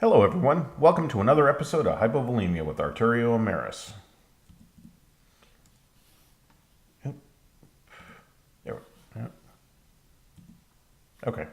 Hello everyone, welcome to another episode of Hypovolemia with Arturio and Emerys. Okay.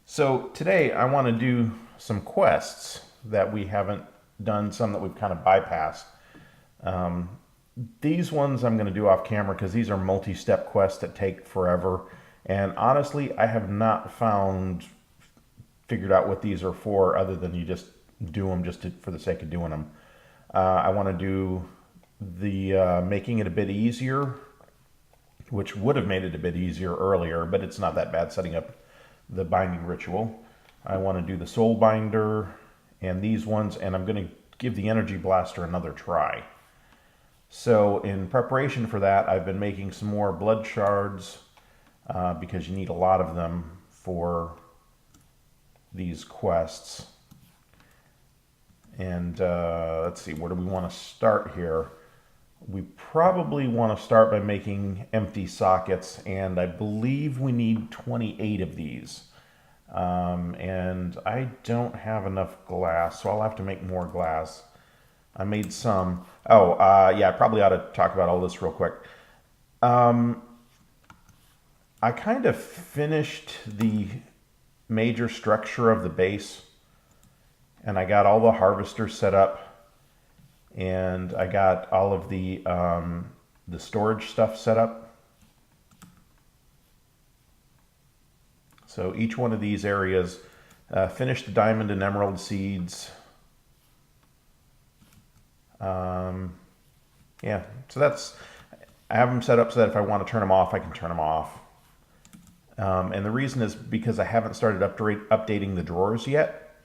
So today I want to do some quests that we haven't done, some that we've kind of bypassed. These ones I'm going to do off camera because these are multi-step quests that take forever. And honestly, I have not figured out what these are for other than you just do them for the sake of doing them. I want to do the making it a bit easier, which would have made it a bit easier earlier, but it's not that bad setting up the binding ritual. I want to do the soul binder and these ones, and I'm going to give the energy blaster another try. So in preparation for that, I've been making some more blood shards because you need a lot of them for these quests. And let's see, where do we want to start here? We probably want to start by making empty sockets, and I believe we need 28 of these. And I don't have enough glass, so I'll have to make more glass. I made some. Oh, yeah, I probably ought to talk about all this real quick. I kind of finished the major structure of the base, and I got all the harvesters set up, and I got all of the storage stuff set up. So each one of these areas, finished the diamond and emerald seeds. Yeah, so I have them set up so that if I want to turn them off, I can turn them off. And the reason is because I haven't started updating the drawers yet.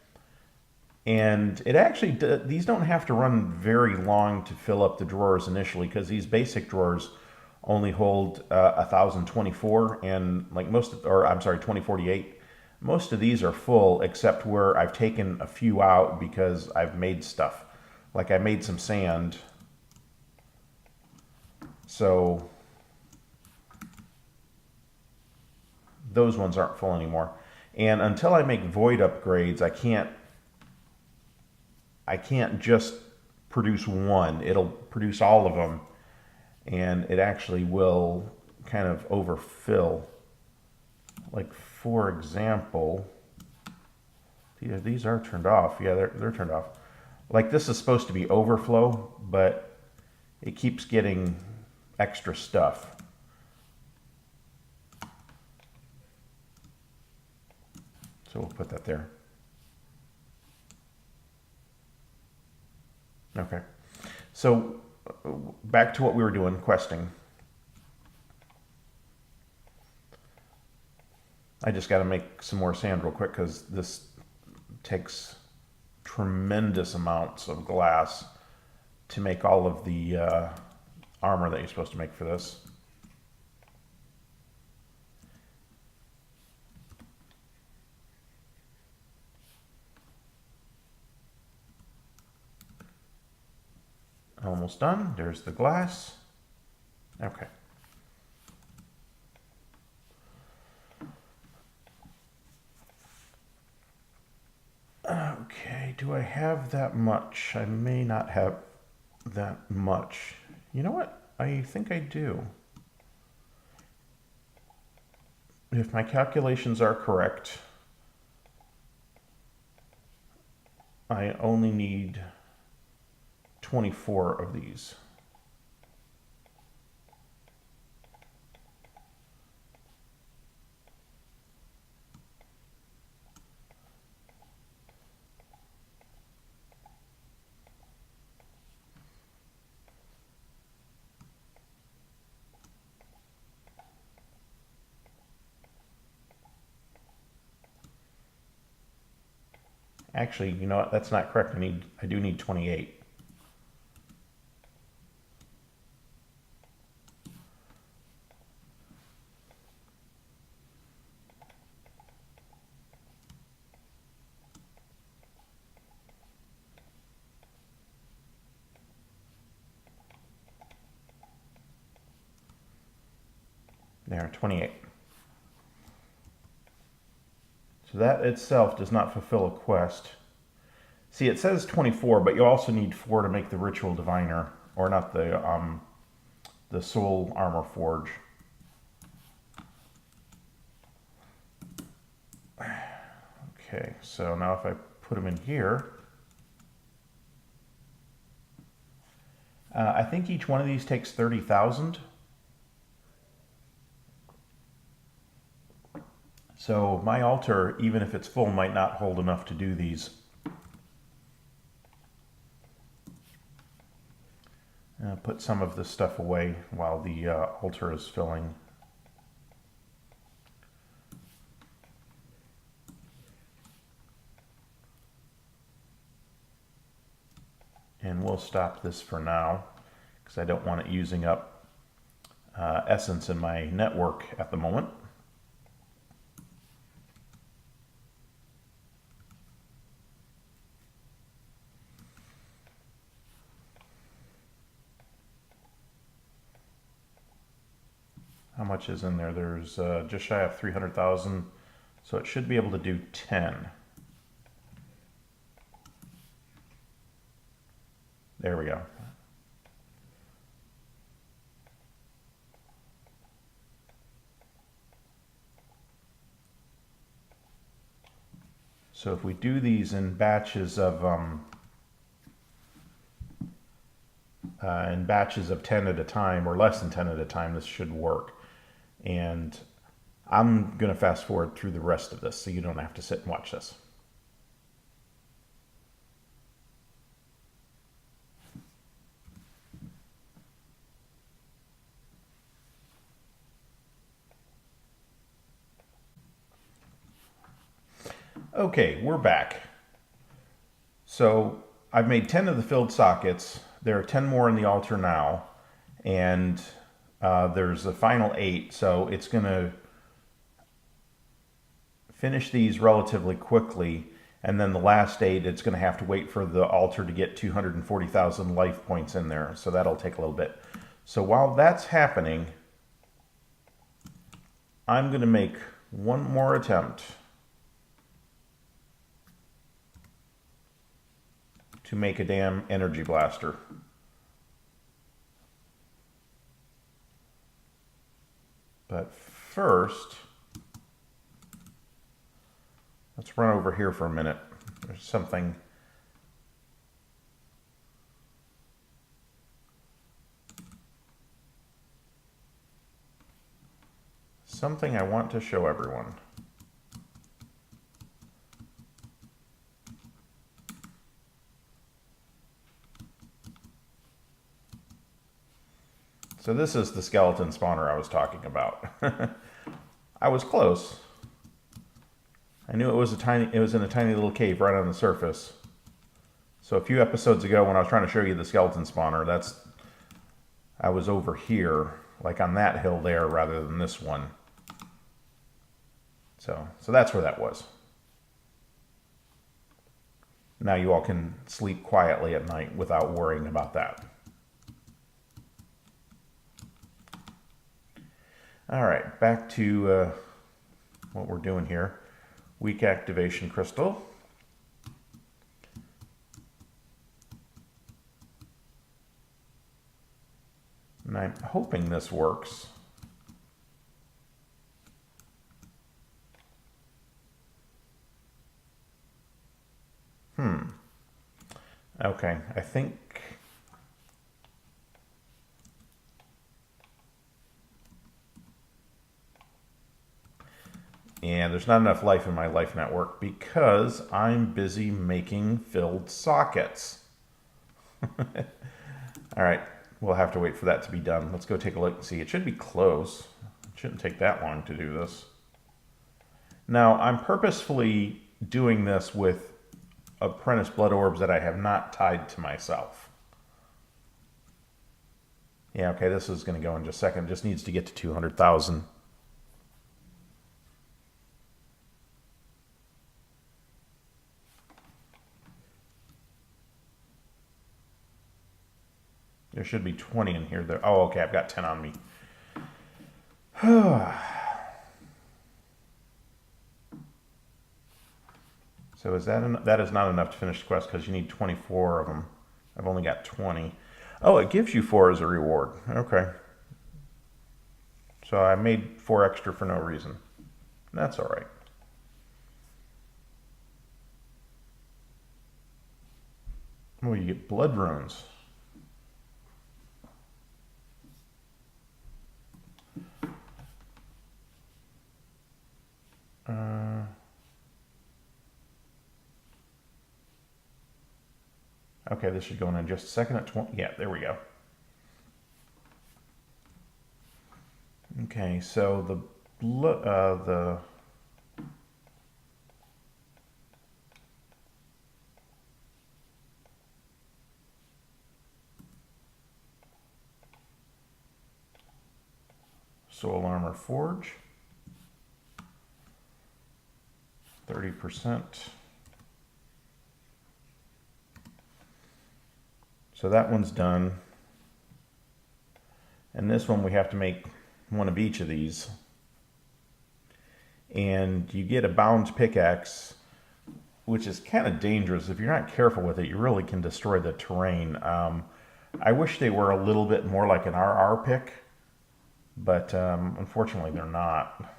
And it actually, these don't have to run very long to fill up the drawers initially, because these basic drawers only hold 1024 and like 2048. Most of these are full except where I've taken a few out because I've made stuff. Like I made some sand. So those ones aren't full anymore. And until I make void upgrades, I can't just produce one. It'll produce all of them, and it actually will kind of overfill. Like for example, these are turned off. Yeah, they're turned off. Like this is supposed to be overflow, but it keeps getting extra stuff. So we'll put that there. Okay. So back to what we were doing, questing. I just got to make some more sand real quick because this takes tremendous amounts of glass to make all of the armor that you're supposed to make for this. Almost done. There's the glass. Okay. Okay, do I have that much? I may not have that much. You know what? I think I do. If my calculations are correct, I only need 24 of these. Actually, you know what? That's not correct. I do need 28. There, 28. So that itself does not fulfill a quest. See, it says 24, but you also need 4 to make the ritual diviner, or not the soul armor forge. Okay, so now if I put them in here, I think each one of these takes 30,000. So my altar, even if it's full, might not hold enough to do these. Put some of this stuff away while the altar is filling. And we'll stop this for now because I don't want it using up essence in my network at the moment. How much is in there? There's just shy of 300,000, so it should be able to do 10. There we go. So if we do these in batches of 10 at a time, or less than 10 at a time, this should work. And I'm going to fast forward through the rest of this so you don't have to sit and watch this. Okay, we're back. So I've made 10 of the filled sockets. There are 10 more in the altar now, and there's the final 8, so it's going to finish these relatively quickly, and then the last 8, it's going to have to wait for the altar to get 240,000 life points in there, so that'll take a little bit. So while that's happening, I'm going to make one more attempt to make a damn energy blaster. But first, let's run over here for a minute. There's something I want to show everyone. So this is the skeleton spawner I was talking about. I was close. I knew it was in a tiny little cave right on the surface. So a few episodes ago when I was trying to show you the skeleton spawner, I was over here, like on that hill there rather than this one. So that's where that was. Now you all can sleep quietly at night without worrying about that. All right, back to what we're doing here. Weak activation crystal. And I'm hoping this works. Okay, I think... And there's not enough life in my life network because I'm busy making filled sockets. All right, we'll have to wait for that to be done. Let's go take a look and see. It should be close. It shouldn't take that long to do this. Now, I'm purposefully doing this with apprentice blood orbs that I have not tied to myself. Yeah, okay, this is going to go in just a second. It just needs to get to 200,000. There should be 20 in here. Oh, okay, I've got 10 on me. So So is that that is not enough to finish the quest because you need 24 of them. I've only got 20. Oh, it gives you 4 as a reward. Okay. So I made 4 extra for no reason. That's all right. Oh, you get blood runes. Okay, this should go in just a second at 20. Yeah, there we go. Okay, so the soul armor forge, 30%. So that one's done. And this one we have to make one of each of these. And you get a bound pickaxe, which is kind of dangerous. If you're not careful with it, you really can destroy the terrain. I wish they were a little bit more like an RR pick, but unfortunately they're not.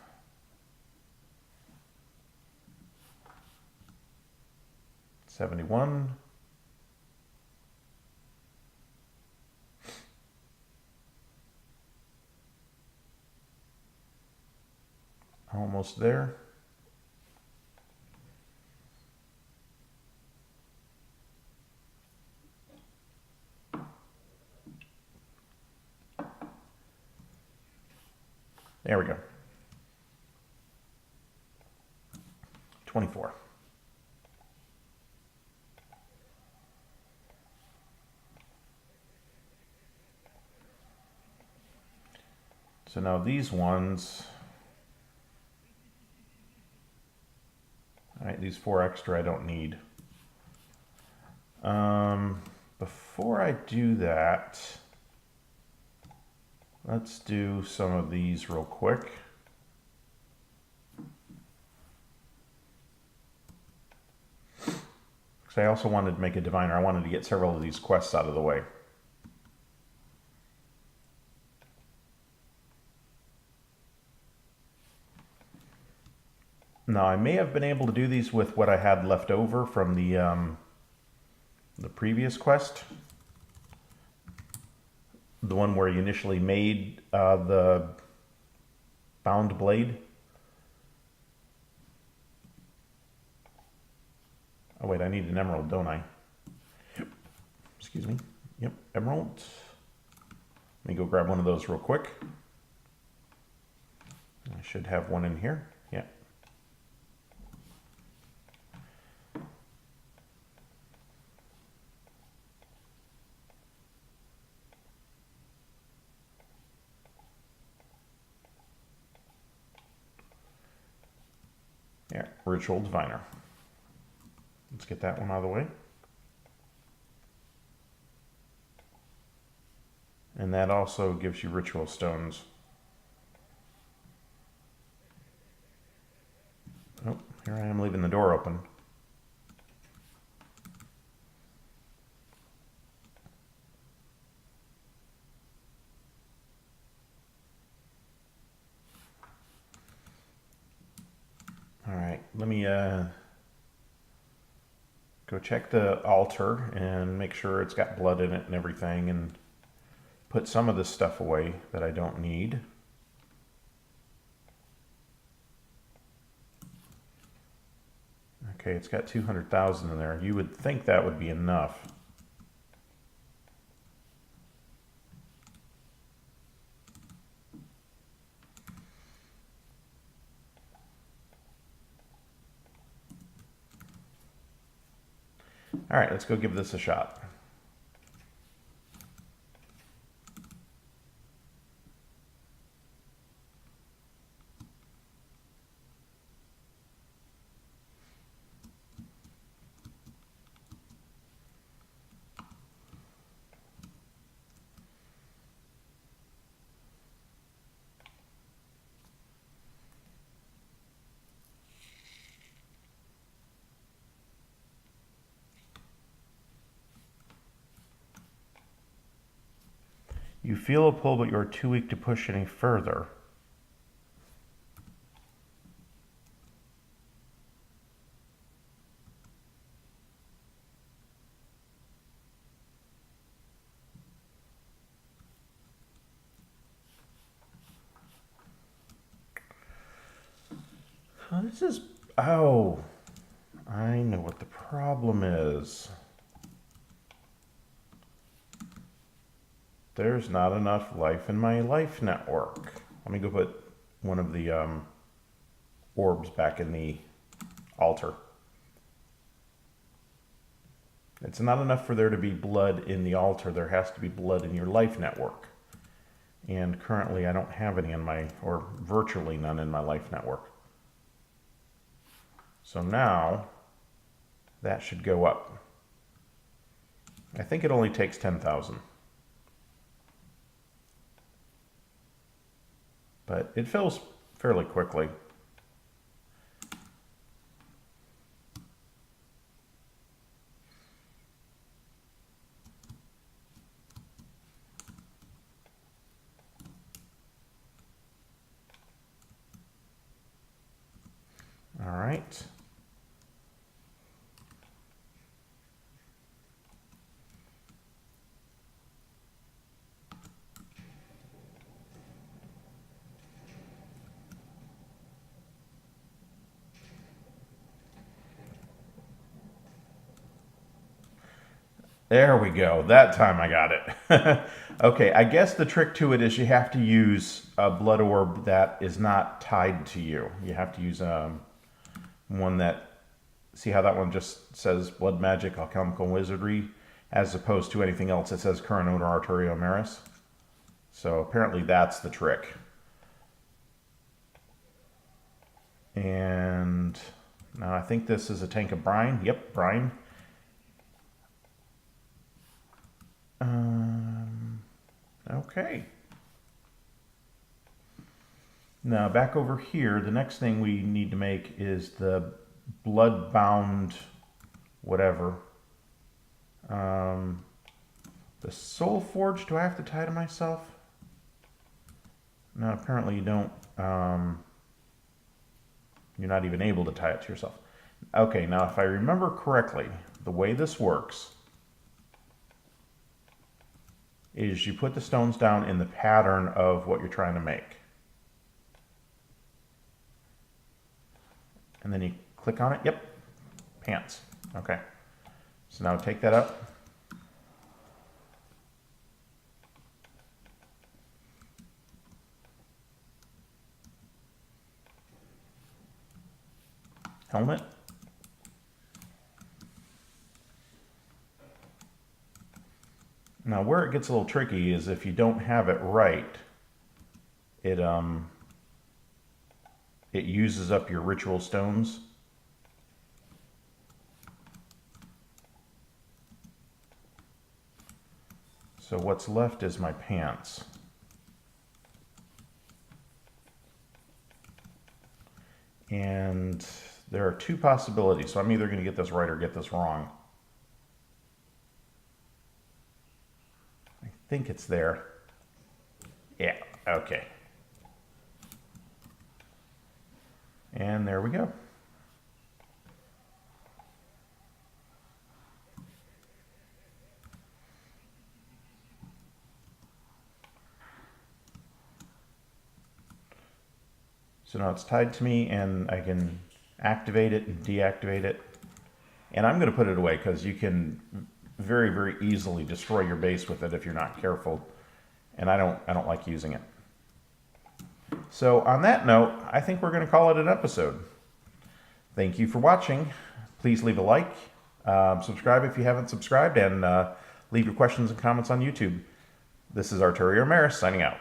$71. Almost there. There we go. 24. So now these ones, all right, these 4 extra I don't need. Before I do that, let's do some of these real quick. Because I also wanted to make a diviner. I wanted to get several of these quests out of the way. Now, I may have been able to do these with what I had left over from the previous quest. The one where you initially made the bound blade. Oh wait, I need an emerald, don't I? Excuse me. Yep, emerald. Let me go grab one of those real quick. I should have one in here. Yeah. Yeah, ritual diviner. Let's get that one out of the way. And that also gives you ritual stones. Oh, here I am leaving the door open. All right, let me go check the altar and make sure it's got blood in it and everything, and put some of this stuff away that I don't need. Okay, it's got 200,000 in there. You would think that would be enough. All right, let's go give this a shot. You feel a pull, but you're too weak to push any further. This is... Oh, I know what the problem is. There's not enough life in my life network. Let me go put one of the orbs back in the altar. It's not enough for there to be blood in the altar. There has to be blood in your life network. And currently I don't have any in my, or virtually none in my life network. So now that should go up. I think it only takes 10,000. But it fills fairly quickly. All right. There we go. That time I got it. Okay, I guess the trick to it is you have to use a blood orb that is not tied to you. You have to use one that, see how that one just says blood magic, alchemical wizardry, as opposed to anything else that says current owner Arturio Emerys. So apparently that's the trick. And now I think this is a tank of brine. Yep, brine. Okay. Now back over here, the next thing we need to make is the blood-bound whatever. The soul forge, do I have to tie to myself? No, apparently you don't. You're not even able to tie it to yourself. Okay, now if I remember correctly, the way this works is you put the stones down in the pattern of what you're trying to make. And then you click on it. Yep, pants. Okay. So now take that up. Helmet. Now where it gets a little tricky is if you don't have it right, it uses up your ritual stones. So what's left is my pants. And there are two possibilities, so I'm either going to get this right or get this wrong. I think it's there. Yeah, okay. And there we go. So now it's tied to me and I can activate it and deactivate it. And I'm going to put it away because you can very, very easily destroy your base with it if you're not careful. And I don't like using it. So on that note, I think we're going to call it an episode. Thank you for watching. Please leave a like, subscribe if you haven't subscribed, and leave your questions and comments on YouTube. This is Arturio Emerys signing out.